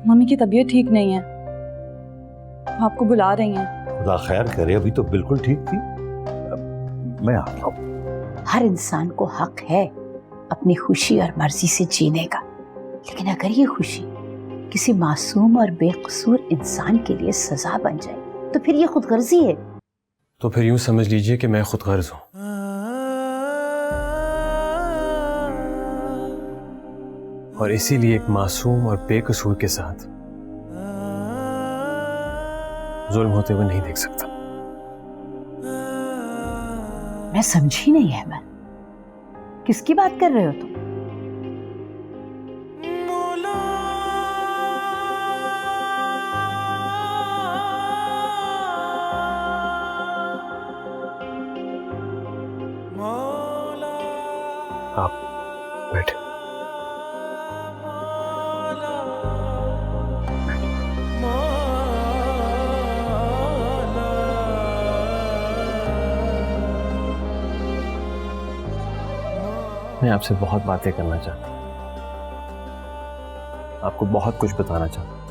Mummy की तबीयत ठीक नहीं है, वो आपको बुला रही हैं। खुदा खैर करे, अभी तो बिल्कुल ठीक थी। मैं आ रहा हूँ। हर इंसान को हक है अपनी खुशी और मर्जी से जीने का, लेकिन अगर ये खुशी किसी मासूम और बेकसूर इंसान के लिए सजा बन जाए तो फिर ये खुदगर्जी है। तो फिर यूं समझ लीजिए कि मैं खुदगर्ज हूं, और इसीलिए एक मासूम और बेकसूर के साथ जुल्म होते हुए नहीं देख सकता। मैं समझी नहीं अहमद, किसकी बात कर रहे हो तुम? आप बैठे। मैं आपसे बहुत बातें करना चाहता हूं, आपको बहुत कुछ बताना चाहता हूं,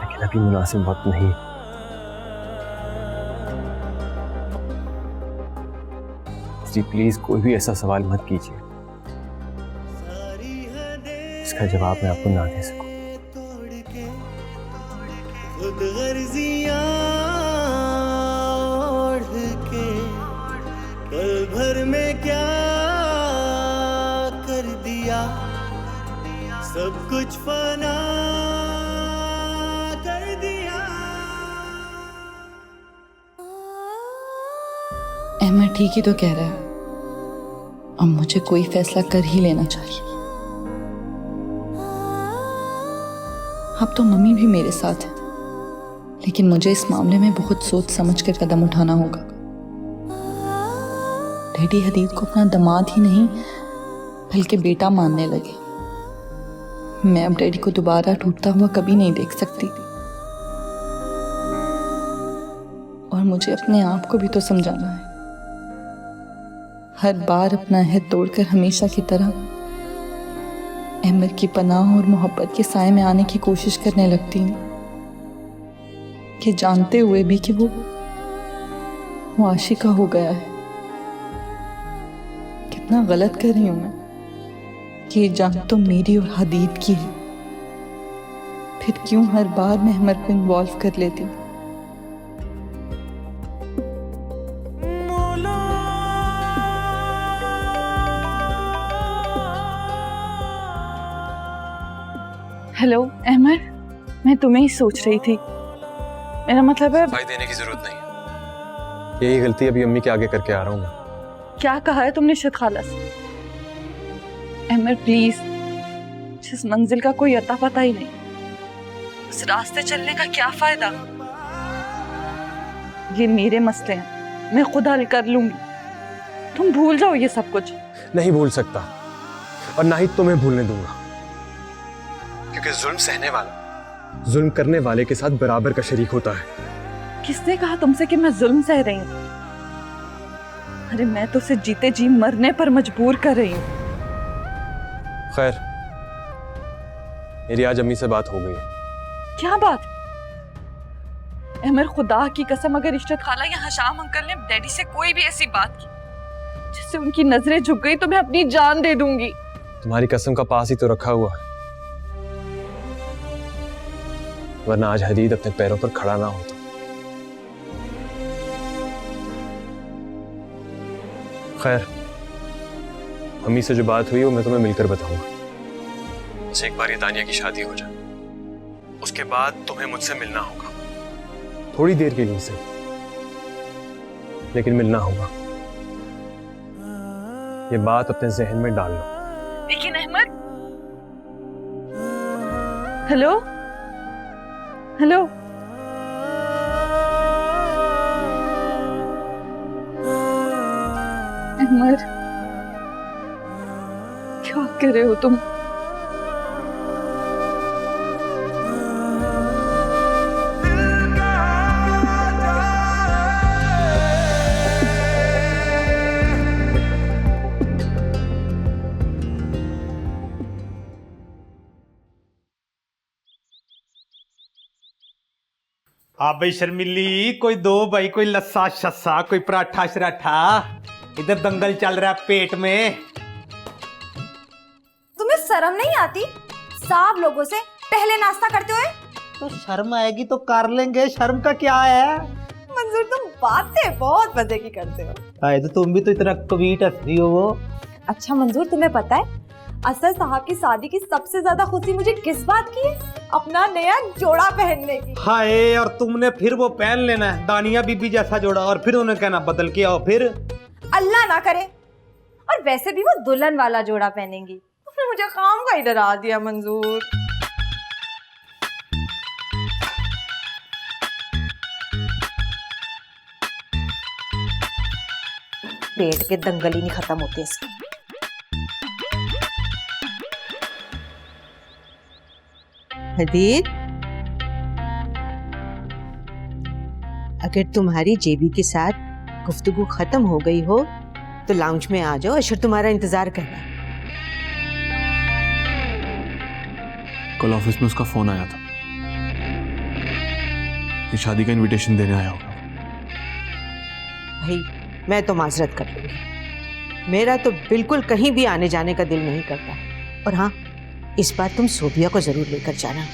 लेकिन अभी मुनासिब वक्त नहीं। प्लीज कोई भी ऐसा सवाल मत कीजिए इसका जवाब मैं आपको ना दे सकूं। पल भर में क्या कर दिया, सब कुछ फना कर दिया। अहमद ठीक ही तो कह रहा है, अब मुझे कोई फैसला कर ही लेना चाहिए। अब तो मम्मी भी मेरे साथ है, लेकिन मुझे इस मामले में बहुत सोच समझ कर कदम उठाना होगा। डैडी हदीद को अपना दामाद ही नहीं बल्कि बेटा मानने लगे। मैं अब डैडी को दोबारा टूटता हुआ कभी नहीं देख सकती, और मुझे अपने आप को भी तो समझाना है। हर बार अपना अहद तोड़कर हमेशा की तरह अहमद की पनाह और मोहब्बत के साए में आने की कोशिश करने लगती हूँ, कि जानते हुए भी कि वो आशिका हो गया है। कितना गलत कर रही हूं मैं कि ये जान तो मेरी और हदीद की है, फिर क्यों हर बार मैं अहमद को इन्वॉल्व कर लेती हूँ। हेलो अहमद, मैं तुम्हें ही सोच रही थी। मेरा मतलब है सफाई देने की जरूरत नहीं है, यही गलती अभी अम्मी के आगे करके आ रहा हूं मैं। क्या कहा है तुमने शिद खाला से? अहमद प्लीज, जिस मंजिल का कोई अता पता ही नहीं, उस रास्ते चलने का क्या फायदा? ये मेरे मसले हैं, मैं खुद हल कर लूंगी। तुम भूल जाओ ये सब कुछ। नहीं भूल सकता, और ना ही तुम्हें भूलने दूंगा, क्योंकि जुल्म सहने वाला जुल्म करने वाले के साथ बराबर का शरीक होता है। किसने कहा तुमसे कि मैं जुल्म सह रही हूँ? अरे मैं तो उसे जीते जी मरने पर मजबूर कर रही हूँ। खैर, मेरी आज अम्मी से बात हो गई है। क्या बात? अहमद खुदा की कसम, अगर इश्रत खाला या हशाम अंकल ने डैडी से कोई भी ऐसी बात की जिससे उनकी नजरें झुक गई तो मैं अपनी जान दे दूंगी। तुम्हारी कसम का पास ही तो रखा हुआ है, वरना आज हदीद अपने पैरों पर खड़ा ना होता। खैर, अम्मी से जो बात हुई वो मैं तुम्हें मिलकर बताऊंगा। बस एक बार ये तानिया की शादी हो जाए, उसके बाद तुम्हें मुझसे मिलना होगा, थोड़ी देर के लिए सही, लेकिन मिलना होगा। ये बात अपने जहन में डाल लो। लेकिन अहमद, हेलो हेलो, अहमद क्या कर रहे हो तुम? हाँ भाई शर्मिली, कोई दो भाई, कोई लस्सा शस्सा, कोई पराठा शराठा। इधर दंगल चल रहा है पेट में। तुम्हें शर्म नहीं आती सब लोगों से पहले नाश्ता करते हुए? तो शर्म आएगी तो कर लेंगे, शर्म का क्या है। मंजूर तुम बातें बहुत मजे की करते हो। तो तुम भी तो इतना क्वीट हंसी हो वो। अच्छा मंजूर, तुम्हें पता है असद साहब की शादी की सबसे ज्यादा खुशी मुझे किस बात की है? अपना नया जोड़ा पहनने की। हाय, और तुमने फिर वो पहन लेना है दानिया बीबी जैसा जोड़ा, और फिर उन्हें कहना बदल के आओ। फिर अल्लाह ना करे। और वैसे भी वो दुल्हन वाला जोड़ा पहनेंगी। तुमने मुझे काम का ही डरा दिया मंजूर। पेट के दंगल ही नहीं खत्म होते इसके। हदीद, अगर तुम्हारी जेबी के साथ गुफ्तगू खत्म हो गई हो तो लाउंज में आ जाओ, अशर तुम्हारा इंतजार कर रहा है। कल ऑफिस में उसका फोन आया था कि शादी का इनविटेशन देने आया होगा। भाई मैं तो माजरत कर लूंगी, मेरा तो बिल्कुल कहीं भी आने जाने का दिल नहीं करता। और हाँ, इस बार तुम सोबिया को जरूर लेकर जाना।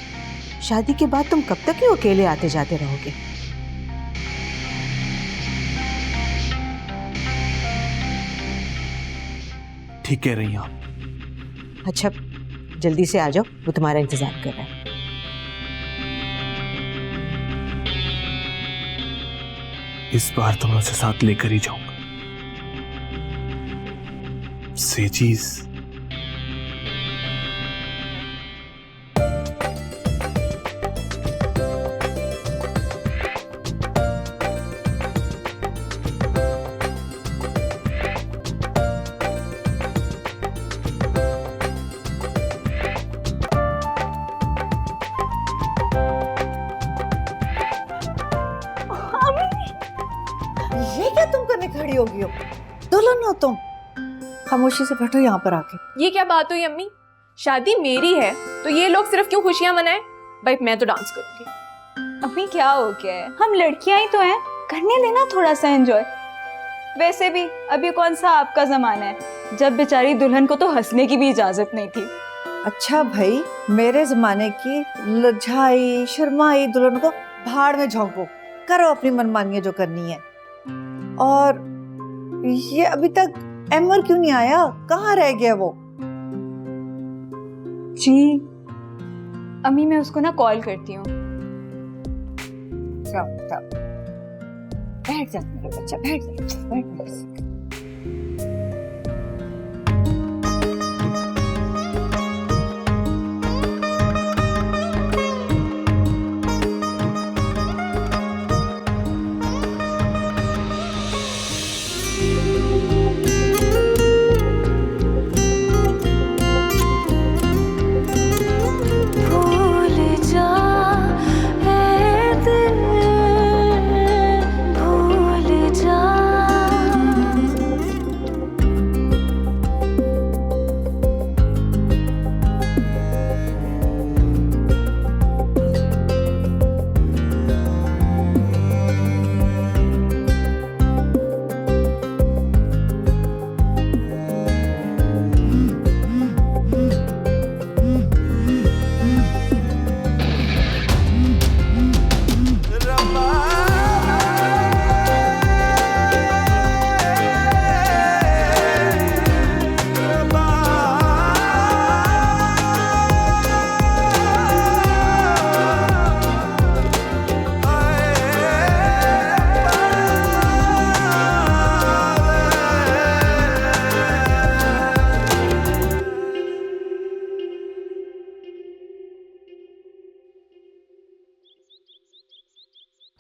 शादी के बाद तुम कब तक ही अकेले आते जाते रहोगे? ठीक कह रही हैं आप। अच्छा, जल्दी से आ जाओ, वो तुम्हारा इंतजार कर रहा है। इस बार तो मैं उसे साथ लेकर ही जाऊंगा। सेजीज ये क्या तुम करने खड़ी होगी हो? दुल्हन हो तुम। खामोशी से बैठो यहाँ पर आके। ये क्या बात हुई अम्मी? शादी मेरी है तो ये लोग सिर्फ क्यों खुशियां मनाएं? भाई मैं तो डांस करूंगी। अभी क्या हो गया है, हम लड़कियां ही तो हैं, करने देना थोड़ा सा एंजॉय। वैसे भी अभी कौन सा आपका जमाना है जब बेचारी दुल्हन को तो हंसने की भी इजाजत नहीं थी। अच्छा भाई, मेरे जमाने की लज्जाई शर्माई दुल्हन को भाड़ में झोंको, करो अपनी मनमानी जो करनी है। और ये अभी तक एमर क्यों नहीं आया? कहाँ रह गया वो? जी अम्मी, मैं उसको ना कॉल करती हूँ। बैठ जा मेरा बच्चा, बैठ जा, बैठ जा।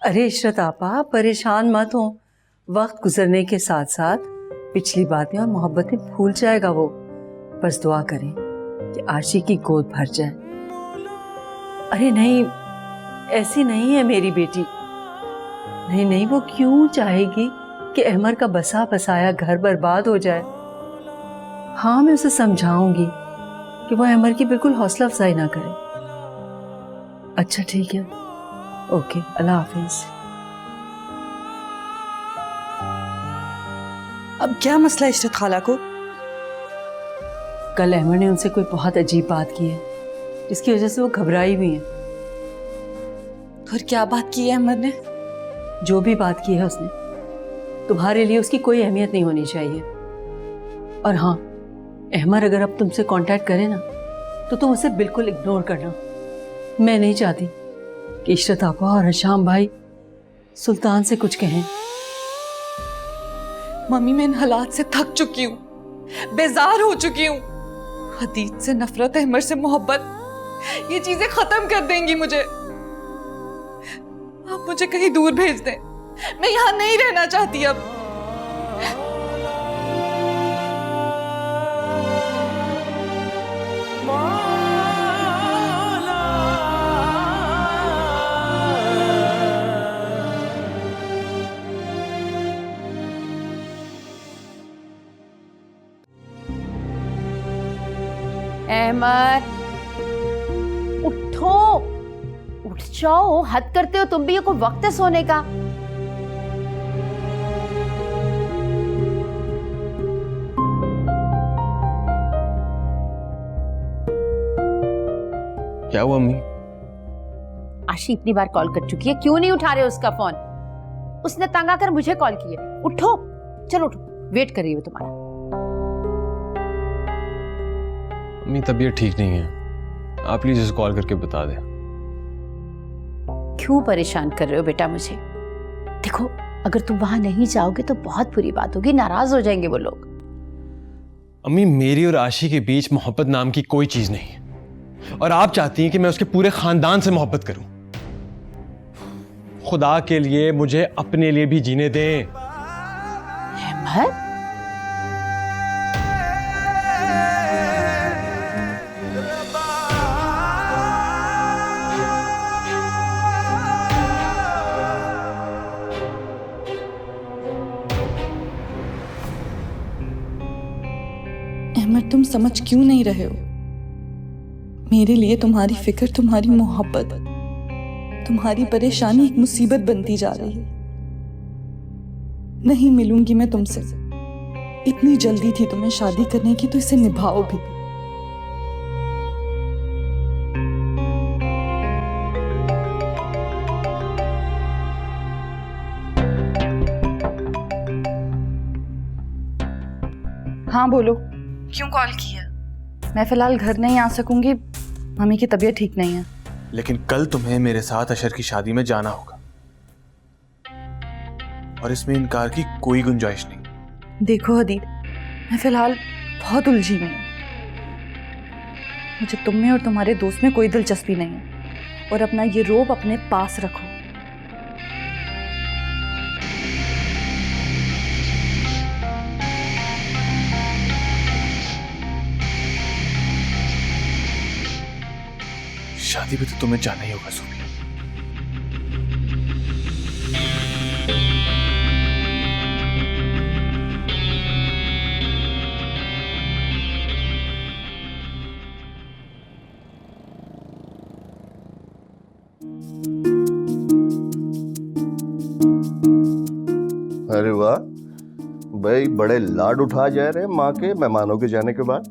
अरे इशरत आपा, परेशान मत हो। वक्त गुजरने के साथ साथ पिछली बातें और मोहब्बतें भूल जाएगा वो। बस दुआ करें कि आशी की गोद भर जाए। अरे नहीं, ऐसी नहीं है मेरी बेटी। नहीं नहीं, वो क्यों चाहेगी कि अहमर का बसा बसाया घर बर्बाद हो जाए। हाँ, मैं उसे समझाऊंगी कि वो अहमर की बिल्कुल हौसला अफजाई ना करे। अच्छा ठीक है, ओके, अल्लाह हाफिज। अब क्या मसला इशरत खाला को? कल अहमद ने उनसे कोई बहुत अजीब बात की है जिसकी वजह से वो घबराई हुई है। और क्या बात की है अहमद ने? जो भी बात की है उसने, तुम्हारे लिए उसकी कोई अहमियत नहीं होनी चाहिए। और हाँ, अहमद अगर अब तुमसे कांटेक्ट करे ना तो तुम उसे बिल्कुल इग्नोर करना। मैं नहीं चाहती कि इशरत आपा और हशाम भाई सुल्तान से कुछ कहें। मम्मी, मैं इन हालात से थक चुकी हूँ, बेजार हो चुकी हूँ। हदीद से नफरत, अहमद से मोहब्बत, ये चीजें खत्म कर देंगी मुझे। आप मुझे कहीं दूर भेज दें, मैं यहाँ नहीं रहना चाहती अब। अहमद, उठो, उठ जाओ। हद करते हो तुम भी। ये कोई वक्त है सोने का? क्या हुआ अम्मी? आशी इतनी बार कॉल कर चुकी है, क्यों नहीं उठा रहे उसका फोन? उसने तंग आकर मुझे कॉल किए। उठो, चलो उठो, वेट कर रही हूँ तुम्हारा। अम्मी तबीयत ठीक नहीं है, आप प्लीज उसे कॉल करके बता दें। क्यों परेशान कर रहे हो बेटा मुझे? देखो, अगर तुम वहां नहीं जाओगे तो बहुत बुरी बात होगी, नाराज हो जाएंगे वो लोग। अम्मी, मेरी और आशी के बीच मोहब्बत नाम की कोई चीज नहीं है, और आप चाहती हैं कि मैं उसके पूरे खानदान से मोहब्बत करूं। खुदा के लिए मुझे अपने लिए भी जीने दें। अहमद, अहमद, तुम समझ क्यों नहीं रहे हो? मेरे लिए तुम्हारी फिक्र, तुम्हारी मोहब्बत, तुम्हारी परेशानी एक मुसीबत बनती जा रही है। नहीं मिलूंगी मैं तुमसे। इतनी जल्दी थी तुम्हें शादी करने की, तो इसे निभाओ भी। हाँ बोलो, क्यों कॉल किया? मैं फिलहाल घर नहीं आ सकूंगी, मम्मी की तबीयत ठीक नहीं है। लेकिन कल तुम्हें मेरे साथ अशर की शादी में जाना होगा, और इसमें इनकार की कोई गुंजाइश नहीं। देखो हदीद, मैं फिलहाल बहुत उलझी हुई हूँ। मुझे तुम में और तुम्हारे दोस्त में कोई दिलचस्पी नहीं है, और अपना ये रोब अपने पास रखो। शादी में तो तुम्हें जाना ही होगा सोफिया। अरे वाह भाई, बड़े लाड उठा जा रहे माँ के मेहमानों के जाने के बाद।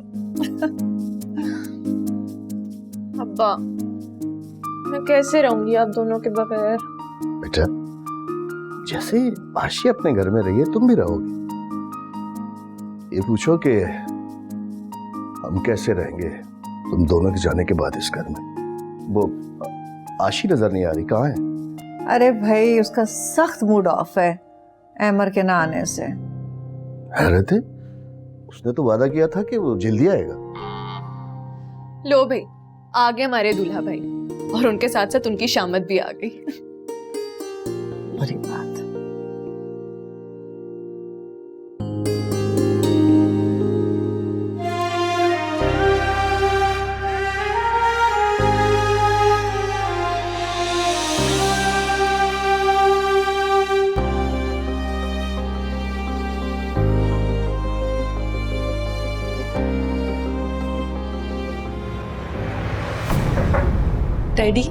अब्बा, मैं कैसे रहूंगी आप दोनों के बगैर? बेटा, जैसे आशी अपने घर में रही है, तुम भी रहोगी। ये पूछो कि हम कैसे रहेंगे तुम दोनों के जाने के बाद इस घर में। वो आशी नजर नहीं आ रही, कहाँ है? अरे भाई, उसका सख्त मूड ऑफ है अहमद के ना आने से। हैरत है, उसने तो वादा किया था कि वो जल्दी आएगा। लो भाई, आ गए हमारे दूल्हा भाई, और उनके साथ साथ उनकी शामत भी आ गई। बुरी बात। डैडी,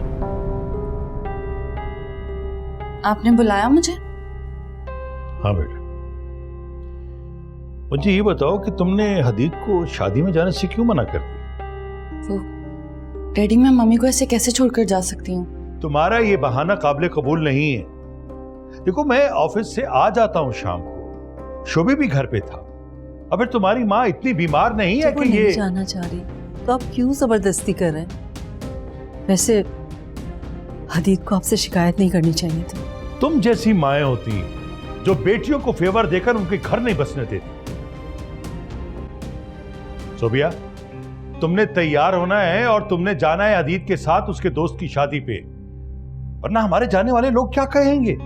आपने बुलाया मुझे? हाँ बेटा, मुझे ये बताओ कि तुमने हदीद को शादी में जाने से क्यों मना कर दिया? वो डैडी, मैं मम्मी को ऐसे कैसे छोड़कर जा सकती हूँ? तुम्हारा ये बहाना काबिल कबूल नहीं है। देखो, मैं ऑफिस से आ जाता हूँ शाम को, शोभी भी घर पे था। अब तुम्हारी माँ इतनी बीमार नहीं है कि ये जाना चाह रही तो आप क्यों जबरदस्ती कर रहे हैं? वैसे हदीद को आपसे शिकायत नहीं करनी चाहिए थी। तुम जैसी माएं होती हैं जो बेटियों को फेवर देकर उनके घर नहीं बसने देती। सोबिया, तुमने तैयार होना है और तुमने जाना है हदीद के साथ उसके दोस्त की शादी पे, वरना हमारे जाने वाले लोग क्या कहेंगे।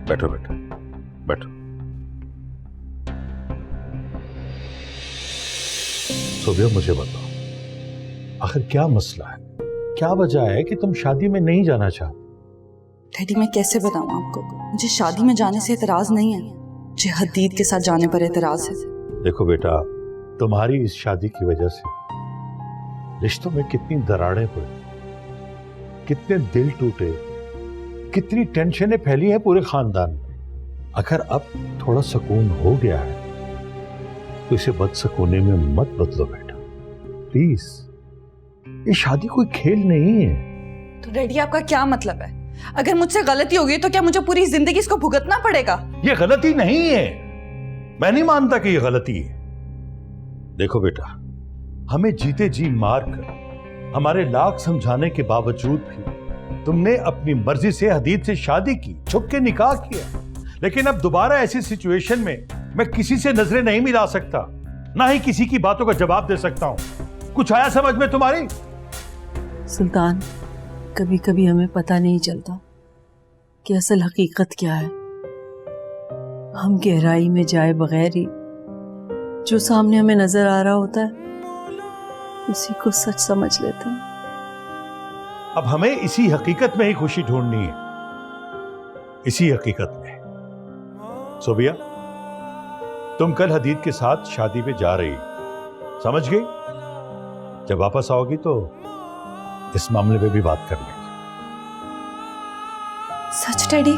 बैठो बैठो बैठो। सोबिया, मुझे बताओ, आखिर क्या मसला है? क्या वजह है कि तुम शादी में नहीं जाना चाहते? डैडी, मैं कैसे बताऊं आपको? मुझे शादी में जाने से एतराज नहीं है, मुझे हदीद के साथ जाने पर एतराज है। देखो बेटा, तुम्हारी इस शादी की वजह से रिश्तों में कितनी दरारें पड़ी, कितने दिल टूटे, कितनी टेंशनें फैली हैं पूरे खानदान में। अगर अब थोड़ा सुकून हो गया है तो इसे बदसकूने में मत बदलो बेटा, प्लीज। ये शादी कोई खेल नहीं है। तो डैडी, आपका क्या मतलब है? अगर मुझसे गलती होगी तो क्या मुझे पूरी जिंदगी इसको भुगतना पड़ेगा? ये गलती नहीं है, मैं नहीं मानता कि ये गलती है। देखो बेटा, हमें जीते जी मार कर, हमारे लाख समझाने के बावजूद भी तुमने अपनी मर्जी से हदीद से शादी की, छुप के निकाह किया। लेकिन अब दोबारा ऐसी सिचुएशन में मैं किसी से नजरें नहीं मिला सकता, ना ही किसी की बातों का जवाब दे सकता हूं। कुछ आया समझ में तुम्हारी? सुल्तान, कभी कभी हमें पता नहीं चलता कि असल हकीकत क्या है। हम गहराई में जाए बगैर ही जो सामने हमें नजर आ रहा होता है उसी को सच समझ लेते हैं। अब हमें इसी हकीकत में ही खुशी ढूंढनी है, इसी हकीकत में। सोबिया, तुम कल हदीद के साथ शादी में जा रही, समझ गई? जब वापस आओगी तो इस मामले में भी बात कर लेंगे। सच डैडी?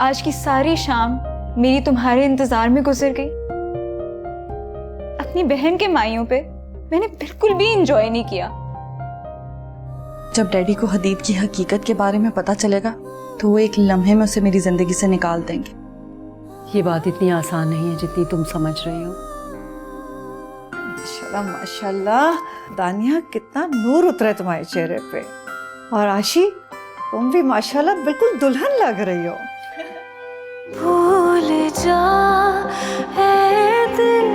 आज की सारी शाम मेरी तुम्हारे इंतजार में गुजर गई। अपनी बहन के माइयों पे मैंने बिल्कुल भी इंजॉय नहीं किया। जब डैडी को हदीद की हकीकत के बारे में पता चलेगा तो वो एक लम्हे में उसे मेरी जिंदगी से निकाल देंगे। ये बात इतनी आसान नहीं है जितनी तुम समझ रही हो। माशाल्लाह माशाल्लाह, दानिया कितना नूर उतरा है तुम्हारे चेहरे पे। और आशी, तुम भी माशाल्लाह बिल्कुल दुल्हन लग रही हो। भूल जा ऐ दिल